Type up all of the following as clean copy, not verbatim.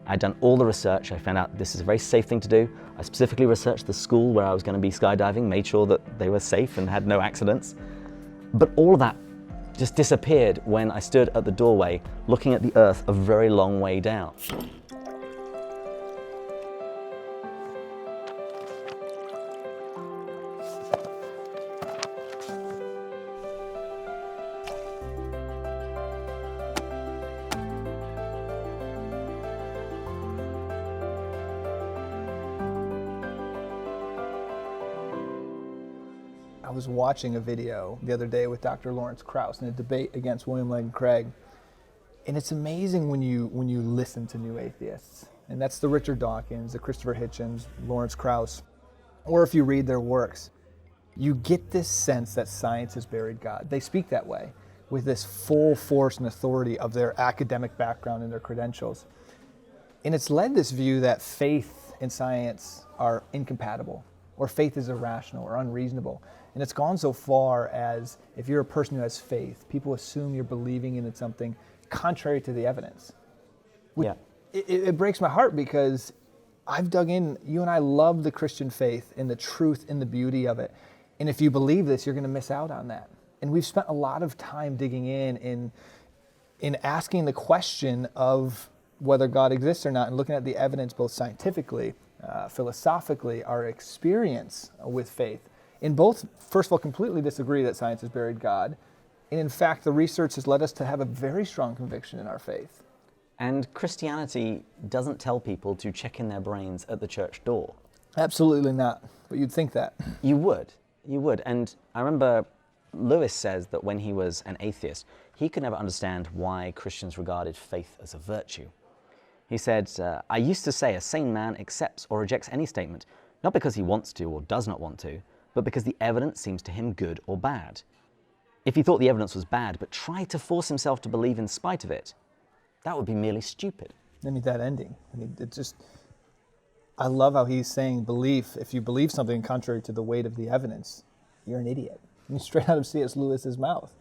I'd done all the research. I found out this is a very safe thing to do. I specifically researched the school where I was going to be skydiving, made sure that they were safe and had no accidents. But all of that just disappeared when I stood at the doorway looking at the Earth a very long way down. I was watching a video the other day with Dr. Lawrence Krauss in a debate against William Lane Craig, and it's amazing when you listen to new atheists, and that's the Richard Dawkins, the Christopher Hitchens, Lawrence Krauss, or if you read their works, you get this sense that science has buried God. They speak that way with this full force and authority of their academic background and their credentials, and it's led this view that faith and science are incompatible, or faith is irrational or unreasonable. And it's gone so far as if you're a person who has faith, people assume you're believing in something contrary to the evidence. Yeah. It breaks my heart because I've dug in, you and I love the Christian faith and the truth and the beauty of it. And if you believe this, you're going to miss out on that. And we've spent a lot of time digging in asking the question of whether God exists or not and looking at the evidence both scientifically, philosophically, our experience with faith. And both, first of all, completely disagree that science has buried God. And in fact, the research has led us to have a very strong conviction in our faith. And Christianity doesn't tell people to check in their brains at the church door. Absolutely not. But you'd think that. You would. And I remember Lewis says that when he was an atheist, he could never understand why Christians regarded faith as a virtue. He said, I used to say a sane man accepts or rejects any statement, not because he wants to or does not want to, but because the evidence seems to him good or bad. If he thought the evidence was bad, but tried to force himself to believe in spite of it, that would be merely stupid. I mean, that ending. I love how he's saying belief, if you believe something contrary to the weight of the evidence, you're an idiot. I mean, straight out of C.S. Lewis's mouth.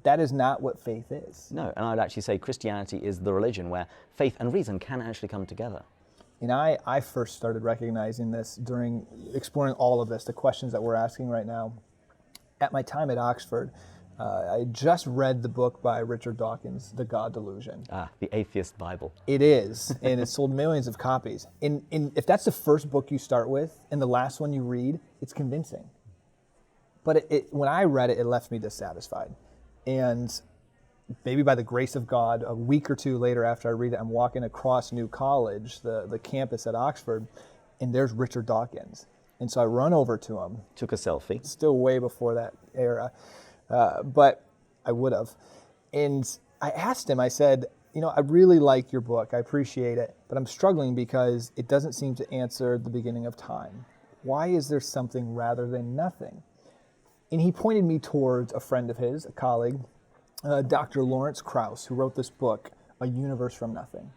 That is not what faith is. No, and I'd actually say Christianity is the religion where faith and reason can actually come together. And I first started recognizing this during exploring all of this, the questions that we're asking right now. At my time at Oxford, I just read the book by Richard Dawkins, The God Delusion. The Atheist Bible. It is, and it sold millions of copies. And if that's the first book you start with and the last one you read, it's convincing. But when I read it, it left me dissatisfied. And maybe by the grace of God, a week or two later after I read it, I'm walking across New College, the campus at Oxford, and there's Richard Dawkins. And so I run over to him. Took a selfie. Still way before that era, but I would have. And I asked him, I said, I really like your book. I appreciate it, but I'm struggling because it doesn't seem to answer the beginning of time. Why is there something rather than nothing? And he pointed me towards a friend of his, a colleague, Dr. Lawrence Krauss, who wrote this book, A Universe from Nothing.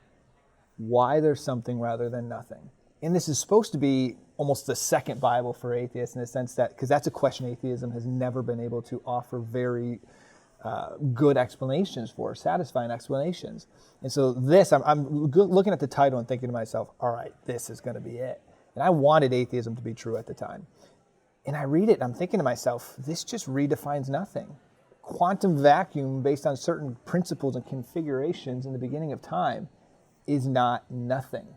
Why there's something rather than nothing. And this is supposed to be almost the second Bible for atheists in the sense that, because that's a question atheism has never been able to offer very good explanations for, satisfying explanations. And so this, I'm looking at the title and thinking to myself, all right, this is going to be it. And I wanted atheism to be true at the time. And I read it and I'm thinking to myself, this just redefines nothing. Quantum vacuum based on certain principles and configurations in the beginning of time is not nothing.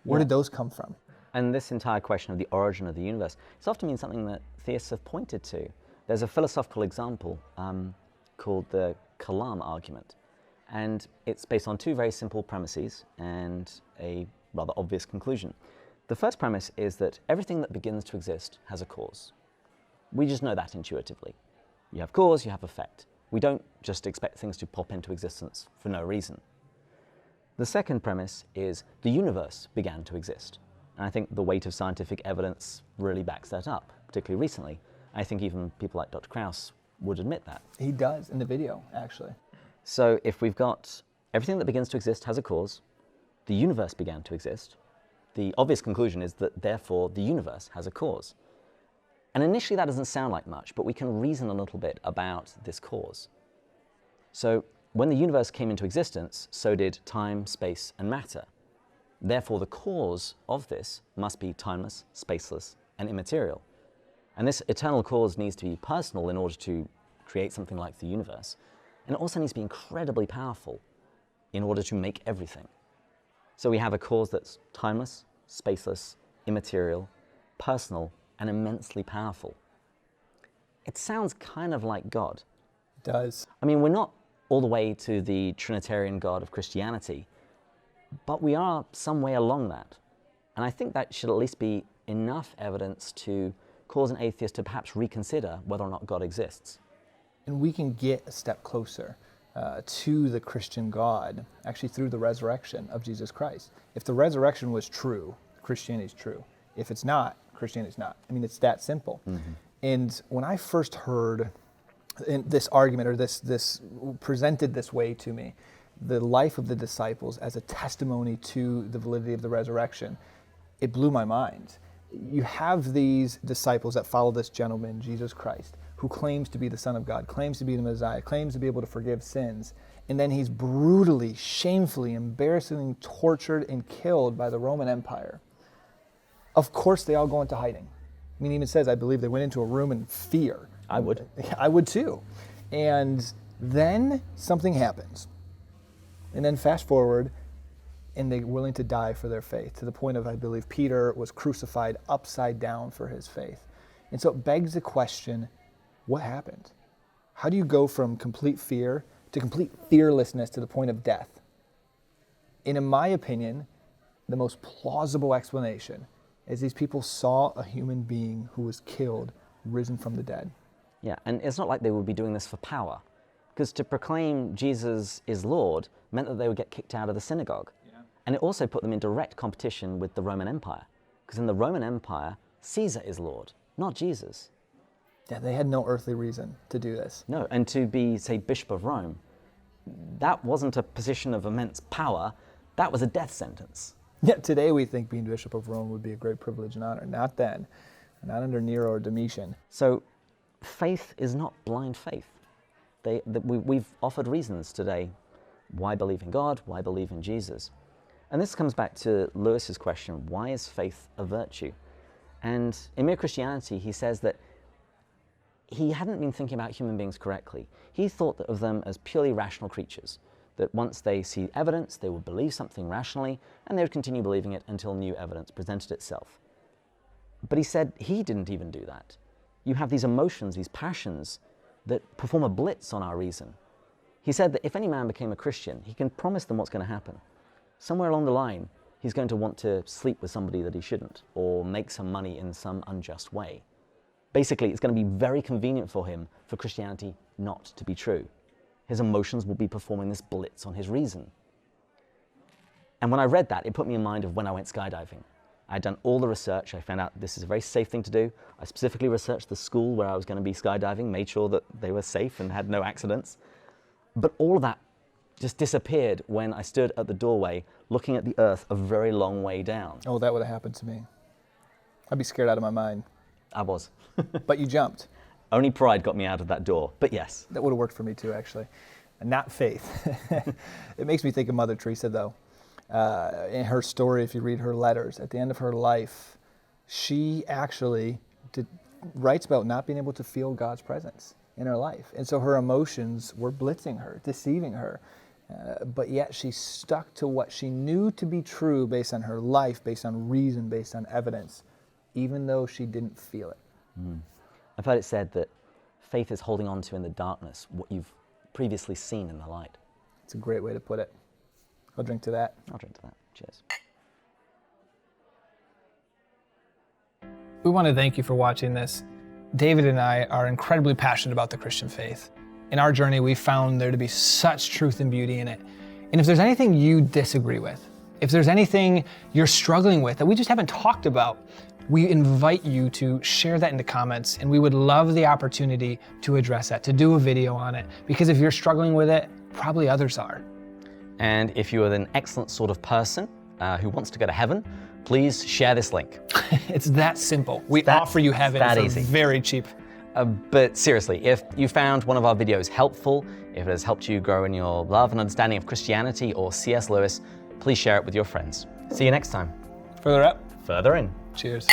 Where did those come from? And this entire question of the origin of the universe, it's often been something that theists have pointed to. There's a philosophical example called the Kalam Argument. And it's based on two very simple premises and a rather obvious conclusion. The first premise is that everything that begins to exist has a cause. We just know that intuitively. You have cause, you have effect. We don't just expect things to pop into existence for no reason. The second premise is the universe began to exist. And I think the weight of scientific evidence really backs that up, particularly recently. I think even people like Dr. Krauss would admit that. He does in the video, actually. So if we've got everything that begins to exist has a cause, the universe began to exist, the obvious conclusion is that therefore the universe has a cause. And initially that doesn't sound like much, but we can reason a little bit about this cause. So when the universe came into existence, so did time, space, and matter. Therefore, the cause of this must be timeless, spaceless, and immaterial. And this eternal cause needs to be personal in order to create something like the universe. And it also needs to be incredibly powerful in order to make everything. So we have a cause that's timeless, spaceless, immaterial, personal, and immensely powerful. It sounds kind of like God. It does. I mean, we're not all the way to the Trinitarian God of Christianity, but we are some way along that. And I think that should at least be enough evidence to cause an atheist to perhaps reconsider whether or not God exists. And we can get a step closer to the Christian God, actually through the resurrection of Jesus Christ. If the resurrection was true, Christianity is true. If it's not, Christianity is not. I mean, it's that simple. Mm-hmm. And when I first heard this argument, or this presented this way to me, the life of the disciples as a testimony to the validity of the resurrection, it blew my mind. You have these disciples that follow this gentleman, Jesus Christ, who claims to be the Son of God, claims to be the Messiah, claims to be able to forgive sins, and then he's brutally, shamefully, embarrassingly tortured and killed by the Roman Empire. Of course, they all go into hiding. I mean, he even says, I believe they went into a room in fear. I would. I would too. And then something happens. And then fast forward, and they're willing to die for their faith, to the point of, I believe, Peter was crucified upside down for his faith. And so it begs the question, what happened? How do you go from complete fear to complete fearlessness to the point of death? And in my opinion, the most plausible explanation is these people saw a human being who was killed, risen from the dead. Yeah, and it's not like they would be doing this for power, because to proclaim Jesus is Lord meant that they would get kicked out of the synagogue. Yeah. And it also put them in direct competition with the Roman Empire, because in the Roman Empire, Caesar is Lord, not Jesus. Yeah, they had no earthly reason to do this. No, and to be, say, Bishop of Rome, that wasn't a position of immense power, that was a death sentence. Yeah, today we think being Bishop of Rome would be a great privilege and honor. Not then, not under Nero or Domitian. So faith is not blind faith. We've offered reasons today why believe in God, why believe in Jesus. And this comes back to Lewis's question, why is faith a virtue? And in Mere Christianity, he says that he hadn't been thinking about human beings correctly. He thought of them as purely rational creatures, that once they see evidence, they would believe something rationally, and they would continue believing it until new evidence presented itself. But he said he didn't even do that. You have these emotions, these passions, that perform a blitz on our reason. He said that if any man became a Christian, he can promise them what's going to happen. Somewhere along the line, he's going to want to sleep with somebody that he shouldn't, or make some money in some unjust way. Basically, it's going to be very convenient for him for Christianity not to be true. His emotions will be performing this blitz on his reason. And when I read that, it put me in mind of when I went skydiving. I'd done all the research. I found out this is a very safe thing to do. I specifically researched the school where I was going to be skydiving, made sure that they were safe and had no accidents. But all of that just disappeared when I stood at the doorway looking at the earth a very long way down. Oh, that would have happened to me. I'd be scared out of my mind. I was. But you jumped. Only pride got me out of that door, but yes. That would have worked for me too, actually. Not faith. It makes me think of Mother Teresa, though. In her story, if you read her letters, at the end of her life, she actually writes about not being able to feel God's presence in her life. And so her emotions were blitzing her, deceiving her. But yet she stuck to what she knew to be true based on her life, based on reason, based on evidence, even though she didn't feel it. Mm. I've heard it said that faith is holding on to in the darkness what you've previously seen in the light. It's a great way to put it. I'll drink to that. I'll drink to that. Cheers. We want to thank you for watching this. David and I are incredibly passionate about the Christian faith. In our journey, we found there to be such truth and beauty in it. And if there's anything you disagree with, if there's anything you're struggling with that we just haven't talked about, we invite you to share that in the comments, and we would love the opportunity to address that, to do a video on it, because if you're struggling with it, probably others are. And if you are an excellent sort of person who wants to go to heaven, please share this link. It's that simple. We offer you heaven for easy. Very cheap. But seriously, if you found one of our videos helpful, if it has helped you grow in your love and understanding of Christianity or C.S. Lewis, please share it with your friends. See you next time. Further up. Further in. Cheers.